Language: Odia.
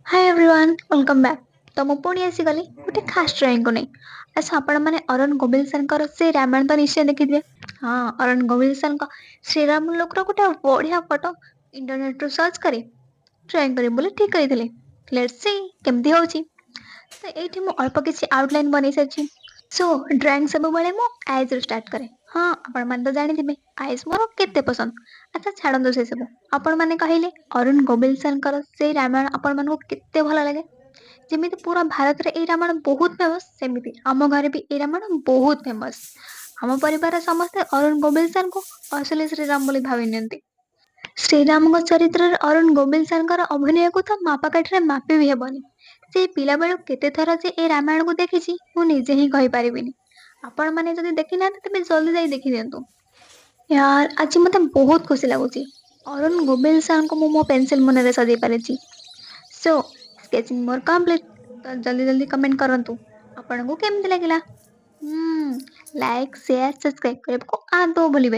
Hi everyone welcome back. तो ମୁଁ ପୁଣି ଆସିଗଲି ଗୋଟେ ଖାସ୍ ଡ୍ରଇଂକୁ ନେଇ। ଆଚ୍ଛା ଆପଣମାନେ ଅରୁଣ ଗୋବିଲ ସାରଙ୍କର ସେ ରାମାୟଣ ତ ନିଶ୍ଚୟ ଦେଖିଥିବେ। ହଁ, ଅରୁଣ ଗୋବିଲ ସାରଙ୍କ ଶ୍ରୀରାମ ଲୋକର ଗୋଟେ ବଢ଼ିଆ ଫଟୋ ଇଣ୍ଟରନେଟରୁ ସର୍ଚ୍ଚ କରି ଡ୍ରଇଂ କରିବି ବୋଲି ଠିକ୍ କରିଥିଲି। ଲେଟ୍ସ ସି କେମିତି ହେଉଛି। ତ ଏଇଠି ମୁଁ ଅଳ୍ପ କିଛି ଆଉଟଲାଇନ୍ ବନେଇ ସାରିଛି। ସୋ ଡ୍ରଇଂ ସବୁବେଳେ ମୁଁ ଆଇଜ୍ରୁ ଷ୍ଟାର୍ଟ କରେ। ହଁ, ଆପଣମାନେ ତ ଜାଣିଥିବେ ଆଇଜ୍ ମୋର କେତେ ପସନ୍ଦ। ଆଚ୍ଛା ଛାଡ଼ନ୍ତୁ ସେସବୁ। ଆପଣମାନେ କହିଲେ ଅରୁଣ ଗୋବିଲ ସାରଙ୍କର ସେଇ ରାମାୟଣ ଆପଣମାନଙ୍କୁ କେତେ ଭଲ ଲାଗେ? ଯେମିତି ପୁରା ଭାରତରେ ଏଇ ରାମାୟଣ ବହୁତ ଫେମସ୍, ସେମିତି ଆମ ଘରେ ବି ଏଇ ରାମାୟଣ ବହୁତ ଫେମସ୍। ଆମ ପରିବାରରେ ସମସ୍ତେ ଅରୁଣ ଗୋବିଲ ସାରଙ୍କୁ ଅସଲି ଶ୍ରୀରାମ ବୋଲି ଭାବି ନିଅନ୍ତି। ଶ୍ରୀରାମଙ୍କ ଚରିତ୍ରରେ ଅରୁଣ ଗୋବିଲ ସାରଙ୍କର ଅଭିନୟକୁ ତ ମାପକାଠିରେ ମାପି ବି ହେବନି। ସେ ପିଲାବେଳୁ କେତେ ଥର ଯେ ଏ ରାମାୟଣକୁ ଦେଖିଛି ମୁଁ ନିଜେ ହିଁ କହିପାରିବିନି। ଆପଣମାନେ ଯଦି ଦେଖିନାହାନ୍ତି ତେବେ ଜଲ୍ଦି ଯାଇ ଦେଖିଦିଅନ୍ତୁ। ୟାର ଆଜି ମୋତେ ବହୁତ ଖୁସି ଲାଗୁଛି। ଅରୁଣ ଗୋବିଲ ସାରଙ୍କୁ ମୁଁ ମୋ ପେନସିଲ ମୁନରେ ସଜେଇ ପାରିଛି। ସୋ ସ୍କେଚିଂ ମୋର କମ୍ପ୍ଲିଟ୍। ତ ଜଲ୍ଦି ଜଲ୍ଦି କମେଣ୍ଟ କରନ୍ତୁ ଆପଣଙ୍କୁ କେମିତି ଲାଗିଲା। ଲାଇକ୍ ସେୟାର ସବସ୍କ୍ରାଇବ୍ କରିବାକୁ ଆଦୌ ଭୁଲିବେ